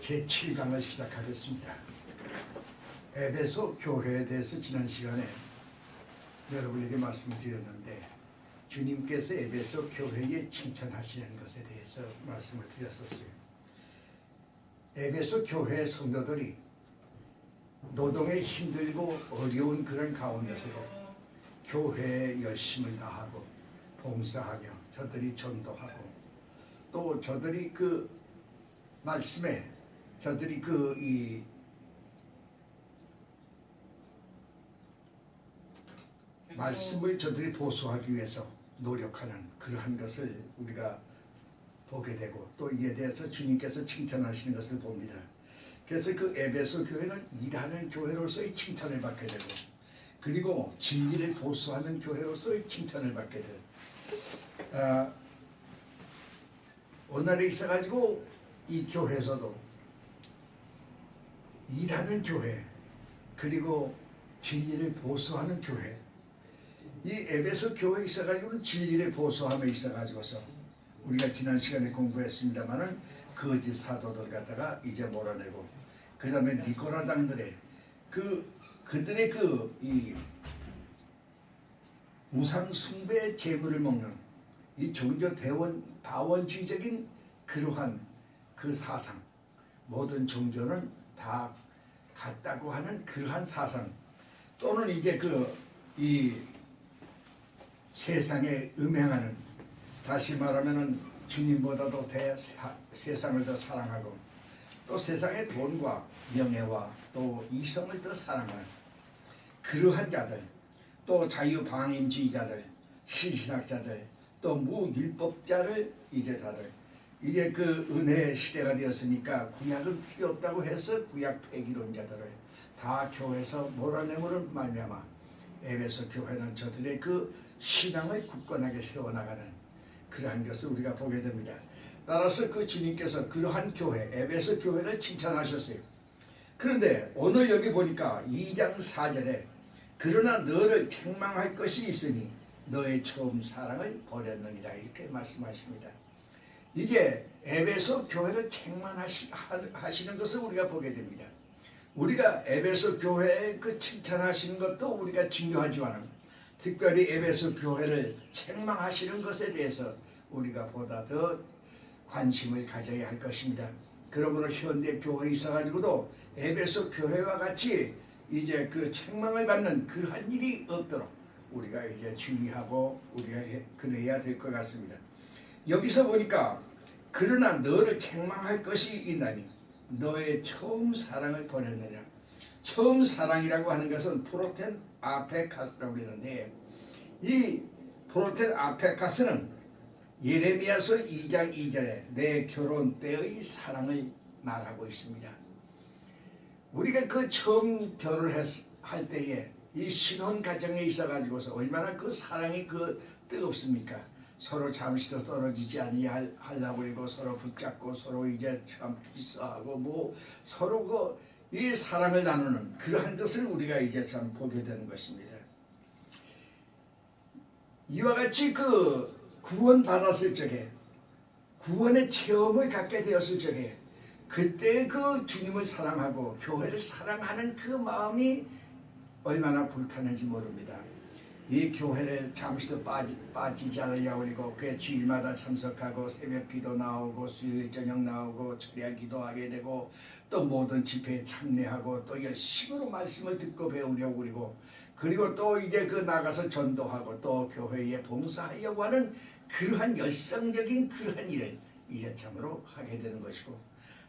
제7강을 시작하겠습니다. 에베소 교회에 대해서 지난 시간에 여러분에게 말씀을 드렸는데 주님께서 에베소 교회에 칭찬하시는 것에 대해서 말씀을 드렸었어요. 에베소 교회 성도들이 노동에 힘들고 어려운 그런 가운데서도 교회에 열심을 다하고 봉사하며 저들이 전도하고 또 저들이 그 말씀에 저들이 이 말씀을 저들이 보수하기 위해서 노력하는 그러한 것을 우리가 보게 되고 또 이에 대해서 주님께서 칭찬하시는 것을 봅니다. 그래서 그 에베소 교회는 일하는 교회로서의 칭찬을 받게 되고 그리고 진리를 보수하는 교회로서의 칭찬을 받게 돼요. 오늘에 있어가지고 이 교회에서도 일하는 교회 그리고 진리를 보수하는 교회, 이 에베소 교회에 있어가지고는 진리를 보수함에 있어가지고서 우리가 지난 시간에 공부했습니다마는 거짓 사도들 갖다가 이제 몰아내고 그 다음에 니코라당들의 그들의 이 우상 숭배의 제물을 먹는 이 종교 다원주의적인 그러한 그 사상, 모든 종교는 다 같다고 하는 그러한 사상, 또는 이제 이 세상에 음행하는, 다시 말하면은 주님보다도 세상을 더 사랑하고 또 세상의 돈과 명예와 또 이성을 더 사랑하는 그러한 자들, 또 자유방임주의자들, 신신학자들, 또 무율법자를 이제 다들 이제 그 은혜의 시대가 되었으니까 구약은 필요 없다고 해서 구약 폐기론자들을 다 교회에서 몰아내므로 말미암아 에베소 교회는 저들의 그 신앙을 굳건하게 세워나가는 그러한 것을 우리가 보게 됩니다. 따라서 그 주님께서 그러한 교회 에베소 교회를 칭찬하셨어요. 그런데 오늘 여기 보니까 2장 4절에 그러나 너를 책망할 것이 있으니 너의 처음 사랑을 버렸느니라 이렇게 말씀하십니다. 이제 에베소 교회를 책망하시는 것을 우리가 보게 됩니다. 우리가 에베소 교회에 그 칭찬하시는 것도 우리가 중요하지만 특별히 에베소 교회를 책망하시는 것에 대해서 우리가 보다 더 관심을 가져야 할 것입니다. 그러므로 현대 교회에 있어가지고도 에베소 교회와 같이 이제 그 책망을 받는 그러한 일이 없도록 우리가 이제 주의하고 우리가 그래야 될 것 같습니다. 여기서 보니까 그러나 너를 책망할 것이 있나니 너의 처음 사랑을 버렸느냐. 처음 사랑이라고 하는 것은 프로텐 아페카스라고 그러는데 이 프로텐 아페카스는 예레미야서 2장 2절에 내 결혼 때의 사랑을 말하고 있습니다. 우리가 그 처음 결혼할 때에 이 신혼 가정에 있어가지고서 얼마나 그 사랑이 뜨겁습니까? 서로 잠시도 떨어지지 아니하려고 그리고 서로 붙잡고 서로 이제 참 키스하고 서로 이 사랑을 나누는 그러한 것을 우리가 이제 참 보게 되는 것입니다. 이와 같이 구원 받았을 적에 구원의 체험을 갖게 되었을 적에 그때 그 주님을 사랑하고 교회를 사랑하는 그 마음이 얼마나 불타는지 모릅니다. 이 교회를 잠시도 빠지지 않으려고 그리고 그의 주일마다 참석하고 새벽 기도 나오고 수요일 저녁 나오고 철야 기도하게 되고 또 모든 집회에 참여하고 또 열심으로 말씀을 듣고 배우려고 그리고 또 이제 나가서 전도하고 또 교회에 봉사하려고 하는 그러한 열성적인 그러한 일을 이제 참으로 하게 되는 것이고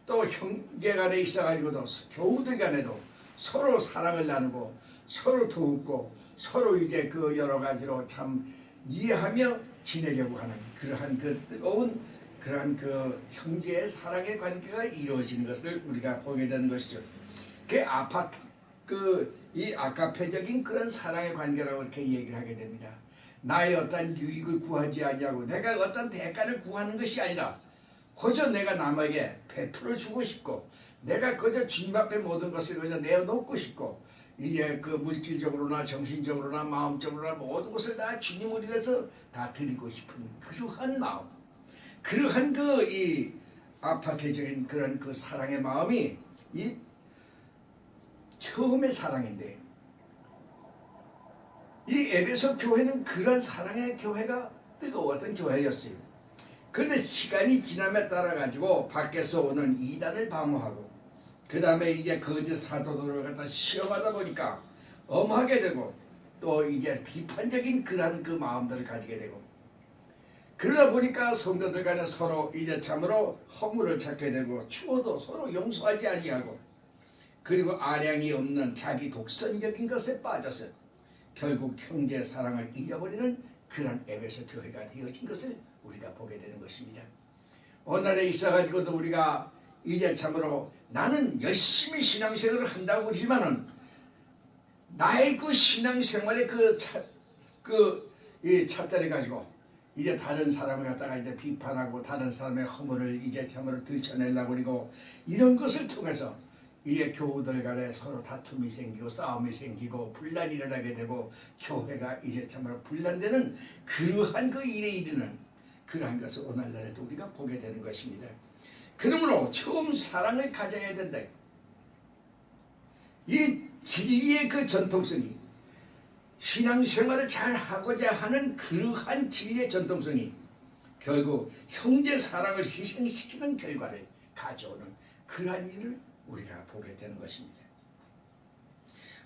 또 형제간에 있어가지고도 교우들 간에도 서로 사랑을 나누고 서로 도우고 서로 이제 여러 가지로 참 이해하며 지내려고 하는 그러한 뜨거운 그러한 형제의 사랑의 관계가 이루어지는 것을 우리가 보게 되는 것이죠. 이 아카페적인 그런 사랑의 관계라고 이렇게 얘기를 하게 됩니다. 나의 어떤 유익을 구하지 아니하고 내가 어떤 대가를 구하는 것이 아니라 그저 내가 남에게 베풀어 주고 싶고 내가 그저 주님 앞에 모든 것을 그저 내어놓고 싶고 이제 물질적으로나 정신적으로나 마음적으로나 모든 것을 다 주님을 위해서 다 드리고 싶은 그러한 마음, 그러한 이 아파해진 그런 그 사랑의 마음이 이 처음의 사랑인데, 이 에베소 교회는 그런 사랑의 교회가 뜨거웠던 교회였어요. 그런데 시간이 지남에 따라 가지고 밖에서 오는 이단을 방어하고, 그 다음에 이제 거짓 사도들을 갖다 시험하다 보니까 엄하게 되고, 또 이제 비판적인 그런 그 마음들을 가지게 되고, 그러다 보니까 성도들 간에 서로 이제 참으로 허물을 찾게 되고, 추워도 서로 용서하지 아니하고, 그리고 아량이 없는 자기 독선적인 것에 빠져서 결국 형제 사랑을 잊어버리는 그런 에베소 교회가 되어진 것을 우리가 보게 되는 것입니다. 오늘에 있어가지고도 우리가 이제 참으로 나는 열심히 신앙생활을 한다고 그러지만은 나의 그 신앙생활의 이 잣대를 가지고 이제 다른 사람을 갖다가 이제 비판하고 다른 사람의 허물을 이제 참으로 들춰내려고 그러고, 이런 것을 통해서 이게 교우들 간에 서로 다툼이 생기고 싸움이 생기고 분란이 일어나게 되고, 교회가 이제 참으로 분란되는 그러한 그 일에 이르는 그러한 것을 오늘날에도 우리가 보게 되는 것입니다. 그러므로 처음 사랑을 가져야 된다. 이 진리의 그 전통성이, 신앙생활을 잘 하고자 하는 그러한 진리의 전통성이 결국 형제 사랑을 희생시키는 결과를 가져오는 그러한 일을 우리가 보게 되는 것입니다.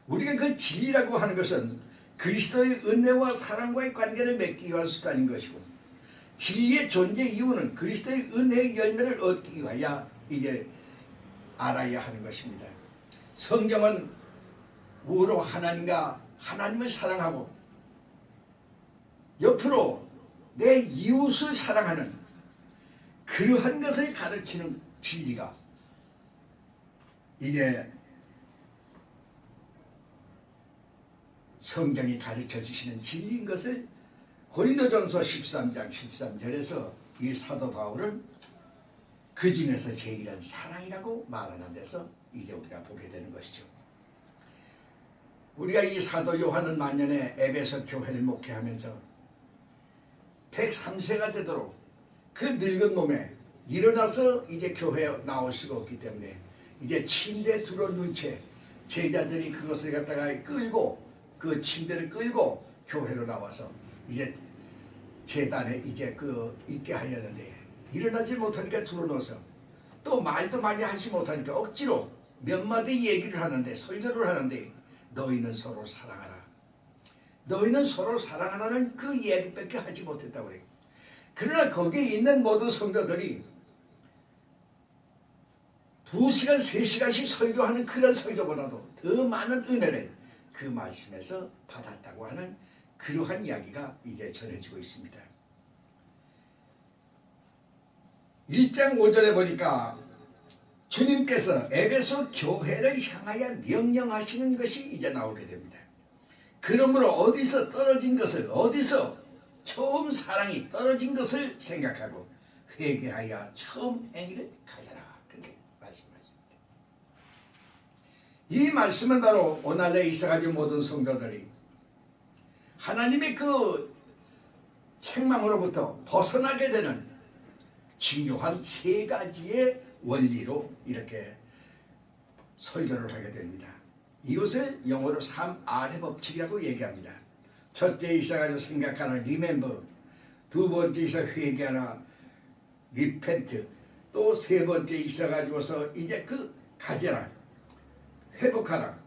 우리가 그 진리라고 하는 것은 그리스도의 은혜와 사랑과의 관계를 맺기 위한 수단인 것이고, 진리의 존재 이유는 그리스도의 은혜의 열매를 얻기 위하여 이제 알아야 하는 것입니다. 성경은 우로 하나님을 사랑하고 옆으로 내 이웃을 사랑하는 그러한 것을 가르치는 진리가 이제 성경이 가르쳐 주시는 진리인 것을 고린도전서 13장 13절에서 이 사도 바울은 그 중에서 제일은 사랑이라고 말하는 데서 이제 우리가 보게 되는 것이죠. 우리가 이 사도 요한은 만년에 에베소 교회를 목회하면서 103세가 되도록 그 늙은 몸에 일어나서 이제 교회에 나올 수가 없기 때문에 이제 침대에 들어놓은 채 제자들이 그것을 갖다가 끌고, 그 침대를 끌고 교회로 나와서 이제 제단에 이제 있게 하려는데, 일어나지 못하니까 들어놓아서 또 말도 많이 하지 못하니까 억지로 몇 마디 얘기를 하는데, 설교를 하는데, 너희는 서로 사랑하라. 너희는 서로 사랑하라는 그 얘기밖에 하지 못했다고 그래요. 그러나 거기에 있는 모든 성도들이 2시간, 3시간씩 설교하는 그런 설교보다도 더 많은 은혜를 그 말씀에서 받았다고 하는 그러한 이야기가 이제 전해지고 있습니다. 1장 5절에 보니까 주님께서 에베소 교회를 향하여 명령하시는 것이 이제 나오게 됩니다. 그러므로 어디서 떨어진 것을, 어디서 처음 사랑이 떨어진 것을 생각하고 회개하여 처음 행위를 가져라, 그렇게 말씀하십니다. 이 말씀은 바로 오늘날 있어가지고 모든 성도들이 하나님의 그 책망으로부터 벗어나게 되는 중요한 3가지의 원리로 이렇게 설교를 하게 됩니다. 이것을 영어로 3R의 법칙이라고 얘기합니다. 첫째 있어가지고 생각하라, remember. 두 번째 있어 회개하라, repent. 또 세 번째 있어가지고서 이제 가져라, 회복하라,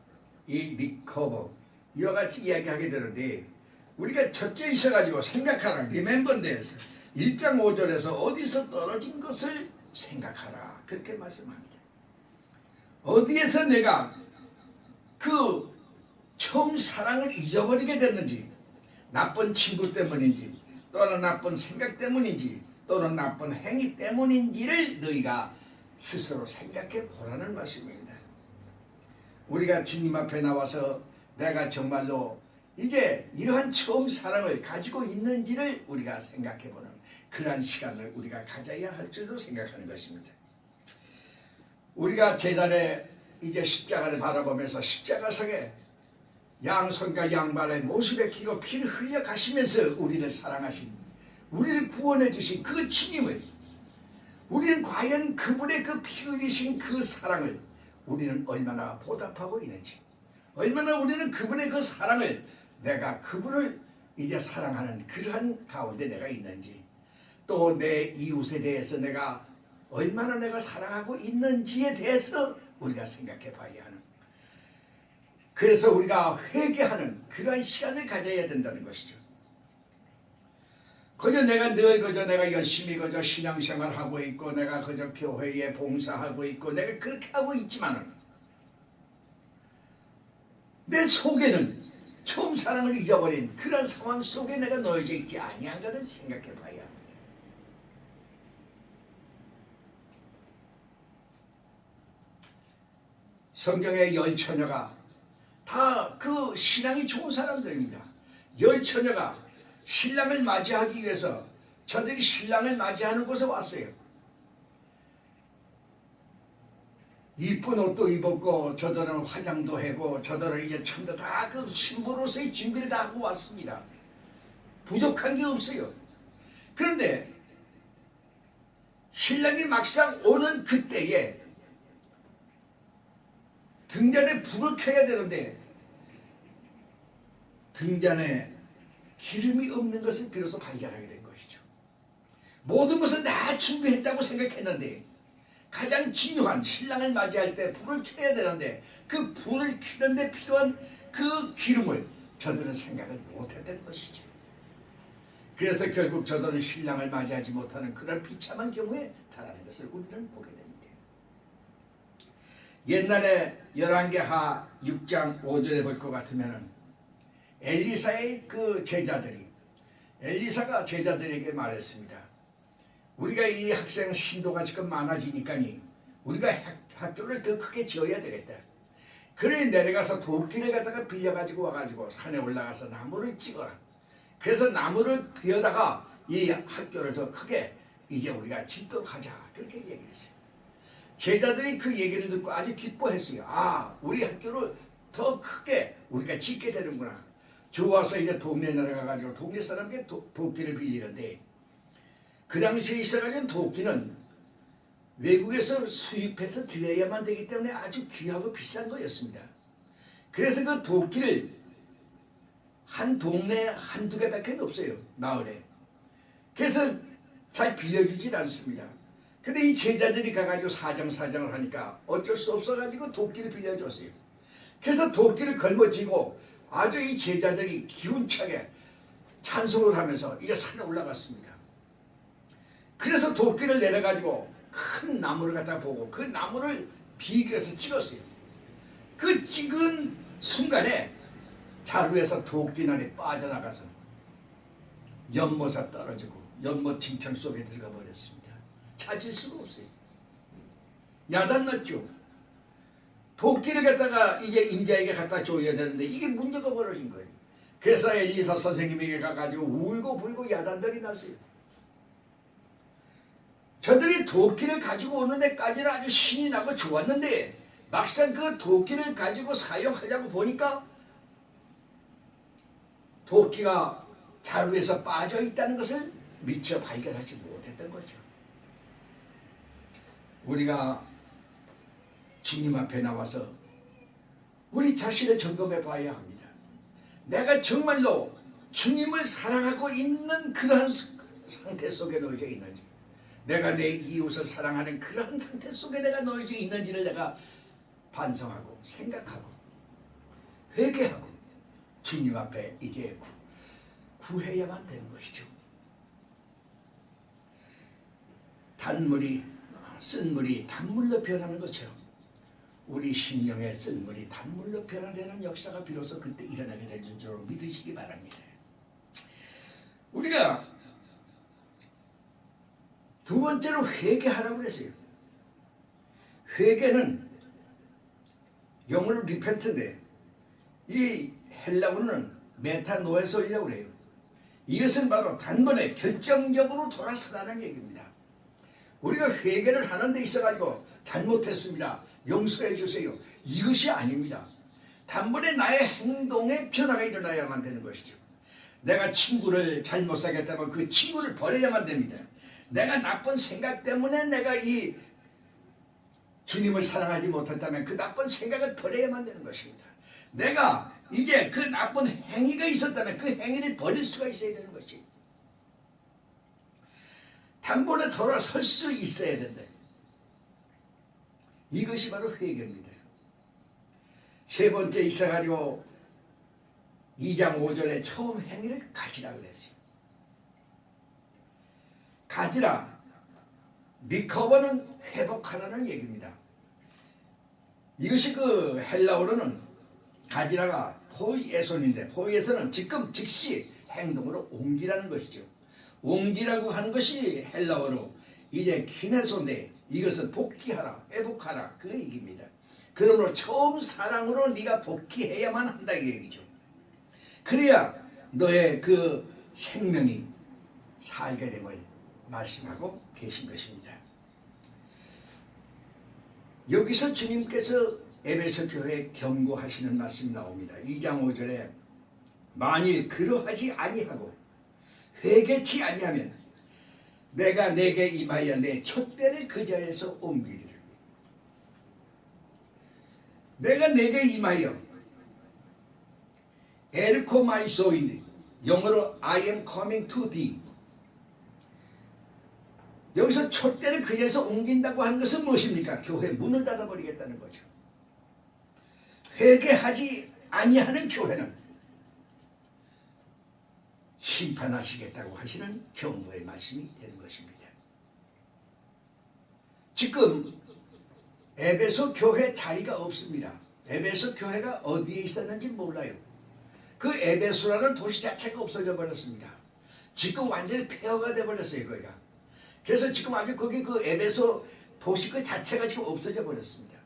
이 recover. 이와 같이 이야기하게 되는데, 우리가 첫째 있어가지고 생각하라, remember인데 1장 5절에서 어디서 떨어진 것을 생각하라, 그렇게 말씀합니다. 어디에서 내가 처음 사랑을 잊어버리게 됐는지, 나쁜 친구 때문인지, 또는 나쁜 생각 때문인지, 또는 나쁜 행위 때문인지를 너희가 스스로 생각해 보라는 말씀입니다. 우리가 주님 앞에 나와서 내가 정말로 이제 이러한 처음 사랑을 가지고 있는지를 우리가 생각해 보는 그러한 시간을 우리가 가져야 할 줄로 생각하는 것입니다. 우리가 제단에 이제 십자가를 바라보면서 십자가상에 양손과 양발에 못을 베끼고 피를 흘려 가시면서 우리를 사랑하신, 우리를 구원해 주신 그 주님을 우리는 과연 그분의 그 피 흘리신 그 사랑을 우리는 얼마나 보답하고 있는지, 얼마나 우리는 그분의 그 사랑을, 내가 그분을 이제 사랑하는 그러한 가운데 내가 있는지, 또 내 이웃에 대해서 내가 얼마나 내가 사랑하고 있는지에 대해서 우리가 생각해 봐야 하는, 그래서 우리가 회개하는 그러한 시간을 가져야 된다는 것이죠. 그저 내가 늘 내가 열심히 신앙생활하고 있고 내가 교회에 봉사하고 있고 내가 그렇게 하고 있지만은 내 속에는 처음 사랑을 잊어버린 그런 상황 속에 내가 놓여져 있지 아니한가를 생각해 봐야 합니다. 성경의 열 처녀가 다 그 신앙이 좋은 사람들입니다. 열 처녀가 신랑을 맞이하기 위해서 저들이 신랑을 맞이하는 곳에 왔어요. 이쁜 옷도 입었고 저들은 화장도 하고 저들은 이제 전부 다 그 신부로서의 준비를 다 하고 왔습니다. 부족한 게 없어요. 그런데 신랑이 막상 오는 그때에 등잔에 불을 켜야 되는데 등잔에 기름이 없는 것을 비로소 발견하게 된 것이죠. 모든 것은 다 준비했다고 생각했는데 가장 중요한 신랑을 맞이할 때 불을 켜야 되는데 그 불을 켜는데 필요한 그 기름을 저들은 생각을 못했던 것이죠. 그래서 결국 저들은 신랑을 맞이하지 못하는 그런 비참한 경우에 달하는 것을 우리는 보게 됩니다. 옛날에 열왕기하 6장 5절에 볼 것 같으면 엘리사의 그 제자들이, 엘리사가 제자들에게 말했습니다. 우리가 이 학생 신도가 지금 많아지니까니 우리가 학교를 더 크게 지어야 되겠다. 그래 내려가서 도끼를 갖다가 빌려가지고 와가지고 산에 올라가서 나무를 찍어라. 그래서 나무를 비워다가 이 학교를 더 크게 이제 우리가 짓도록 하자. 그렇게 얘기했어요. 제자들이 그 얘기를 듣고 아주 기뻐했어요. 아, 우리 학교를 더 크게 우리가 짓게 되는구나. 좋아서 이제 동네 내려가가지고 동네 사람에게 도끼를 빌리는데 그 당시에 있어가지고 도끼는 외국에서 수입해서 드려야만 되기 때문에 아주 귀하고 비싼 거였습니다. 그래서 그 도끼를 한 동네에 한두 개밖에 없어요. 마을에. 그래서 잘 빌려주질 않습니다. 근데 이 제자들이 가가지고 사정을 하니까 어쩔 수 없어가지고 도끼를 빌려줬어요. 그래서 도끼를 걸머쥐고 아주 이 제자들이 기운차게 찬송을 하면서 이제 산에 올라갔습니다. 그래서 도끼를 내려가지고 큰 나무를 갖다 보고 그 나무를 비교해서 찍었어요. 그 찍은 순간에 자루에서 도끼날이 빠져나가서 연못에 떨어지고 연못 칭창 속에 들어가 버렸습니다. 찾을 수가 없어요. 야단났죠. 도끼를 갖다가 이제 임자에게 갖다 줘야 되는데 이게 문제가 벌어진 거예요. 그래서 엘리사 선생님에게 가가지고 울고 불고 야단들이 났어요. 저들이 도끼를 가지고 오는 데까지는 아주 신이 나고 좋았는데 막상 그 도끼를 가지고 사용하려고 보니까 도끼가 자루에서 빠져 있다는 것을 미처 발견하지 못했던 거죠. 우리가 주님 앞에 나와서 우리 자신을 점검해 봐야 합니다. 내가 정말로 주님을 사랑하고 있는 그러한 상태 속에 놓여져 있는지, 내가 내 이웃을 사랑하는 그런 상태 속에 내가 놓여져 있는지를 내가 반성하고 생각하고 회개하고 주님 앞에 이제 구해야만 되는 것이죠. 쓴 물이 단물로 변하는 것처럼 우리 심령의 쓴 물이 단물로 변화되는 역사가 비로소 그때 일어나게 될 줄로 믿으시기 바랍니다. 우리가 두 번째로 회개하라고 그랬어요. 회개는 영어로 리펜트인데 이 헬라어는 메타노에솔이라고 그래요. 이것은 바로 단번에 결정적으로 돌아서라는 얘기입니다. 우리가 회개를 하는 데 있어가지고 잘못했습니다, 용서해 주세요, 이것이 아닙니다. 단번에 나의 행동에 변화가 일어나야만 되는 것이죠. 내가 친구를 잘못 사귀었다면 그 친구를 버려야만 됩니다. 내가 나쁜 생각 때문에 내가 이 주님을 사랑하지 못했다면 그 나쁜 생각을 버려야만 되는 것입니다. 내가 이제 그 나쁜 행위가 있었다면 그 행위를 버릴 수가 있어야 되는 것이, 단번에 돌아설 수 있어야 된다. 이것이 바로 회개입니다. 세 번째 있어가지고 2장 5절에 처음 행위를 가지라 그랬어요. 가지라, 리커버는 회복하라는 얘기입니다. 이것이 그 헬라어로는 가지라가 포이에손인데, 포이에손은 지금 즉시 행동으로 옮기라는 것이죠. 옮기라고 하는 것이 헬라어로 이제 키네소인데, 이것은 복귀하라, 회복하라, 그 얘기입니다. 그러므로 처음 사랑으로 네가 복귀해야만 한다 이 얘기죠. 그래야 너의 그 생명이 살게 됨을 말씀하고 계신 것입니다. 여기서 주님께서 에베소 교회에 경고하시는 말씀이 나옵니다. 2장 5절에 만일 그러하지 아니하고 회개치 아니하면 내가 내게 임하여 내 촛대를 그 자리에서 옮기리라. 내가 내게 임하여, 엘코마이소인, 영어로 I am coming to thee. 여기서 촛대를 그 자리에서 옮긴다고 하는 것은 무엇입니까? 교회 문을 닫아버리겠다는 거죠. 회개하지 아니하는 교회는 심판하시겠다고 하시는 경고의 말씀이 되는 것입니다. 지금 에베소 교회 자리가 없습니다. 에베소 교회가 어디에 있었는지 몰라요. 그 에베소라는 도시 자체가 없어져 버렸습니다. 지금 완전히 폐허가 되어버렸어요, 거기가. 그래서 지금 아주 거기 그 에베소 도시 그 자체가 지금 없어져 버렸습니다.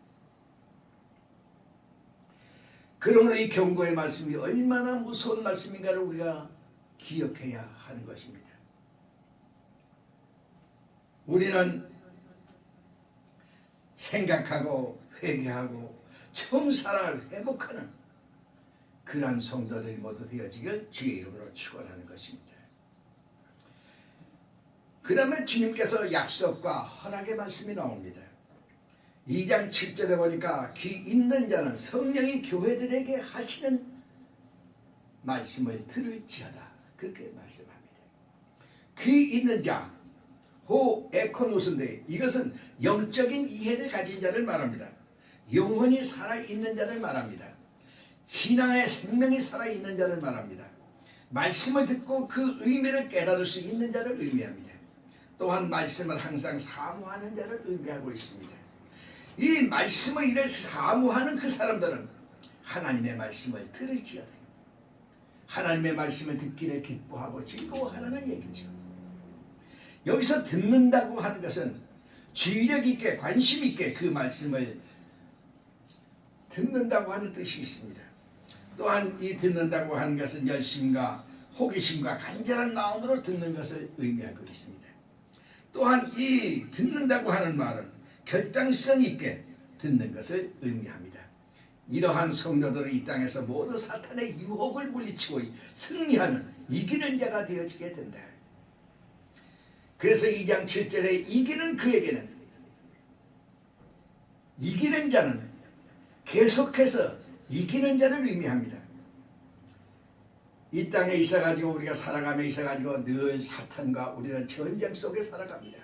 그러므로 이 경고의 말씀이 얼마나 무서운 말씀인가를 우리가 기억해야 하는 것입니다. 우리는 생각하고 회개하고 처음 사랑을 회복하는 그러한 성도들이 모두 되어지길 주의 이름으로 축원하는 것입니다. 그 다음에 주님께서 약속과 허락의 말씀이 나옵니다. 2장 7절에 보니까 귀 있는 자는 성령이 교회들에게 하시는 말씀을 들을지어다, 그렇게 말씀합니다. 귀 있는 자, 호 에코노스인데 이것은 영적인 이해를 가진 자를 말합니다. 영혼이 살아있는 자를 말합니다. 신앙의 생명이 살아있는 자를 말합니다. 말씀을 듣고 그 의미를 깨달을 수 있는 자를 의미합니다. 또한 말씀을 항상 사모하는 자를 의미하고 있습니다. 이 말씀을 이래 사모하는 그 사람들은 하나님의 말씀을 들을지어다, 하나님의 말씀을 듣기를 기뻐하고 즐거워하라는 얘기죠. 여기서 듣는다고 하는 것은 주의력 있게 관심 있게 그 말씀을 듣는다고 하는 뜻이 있습니다. 또한 이 듣는다고 하는 것은 열심과 호기심과 간절한 마음으로 듣는 것을 의미하고 있습니다. 또한 이 듣는다고 하는 말은 결단성 있게 듣는 것을 의미합니다. 이러한 성도들은 이 땅에서 모두 사탄의 유혹을 물리치고 승리하는 이기는 자가 되어지게 된다. 그래서 2장 7절에 이기는 그에게는, 이기는 자는 계속해서 이기는 자를 의미합니다. 이 땅에 있어가지고 우리가 살아가며 있어가지고 늘 사탄과 우리는 전쟁 속에 살아갑니다.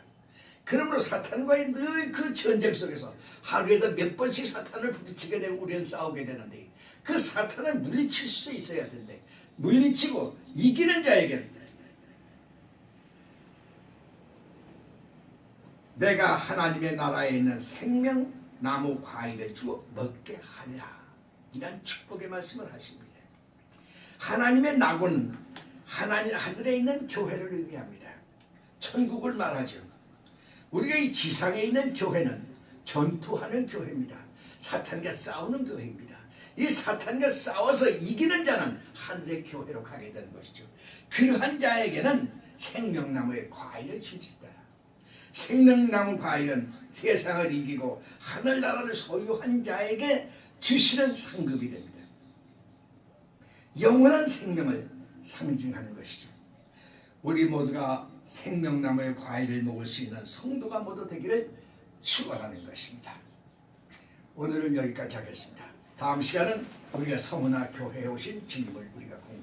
그러므로 사탄과의 늘 그 전쟁 속에서 하루에도 몇 번씩 사탄을 부딪히게 되고 우리는 싸우게 되는데, 그 사탄을 물리칠 수 있어야 되는데, 물리치고 이기는 자에게는 내가 하나님의 나라에 있는 생명나무 과일을 주어 먹게 하리라, 이런 축복의 말씀을 하십니다. 하나님의 나고는 하나님 하늘에 있는 교회를 의미합니다. 천국을 말하죠. 우리가 이 지상에 있는 교회는 전투하는 교회입니다. 사탄과 싸우는 교회입니다. 이 사탄과 싸워서 이기는 자는 하늘의 교회로 가게 되는 것이죠. 그러한 자에게는 생명나무의 과일을 주시다. 생명나무 과일은 세상을 이기고 하늘나라를 소유한 자에게 주시는 상급이 됩니다. 영원한 생명을 상징하는 것이죠. 우리 모두가 생명나무의 과일을 먹을 수 있는 성도가 모두 되기를 축원하는 것입니다. 오늘은 여기까지 하겠습니다. 다음 시간은 우리가 서문화 교회에 오신 주님을 우리가 공부하겠습니다.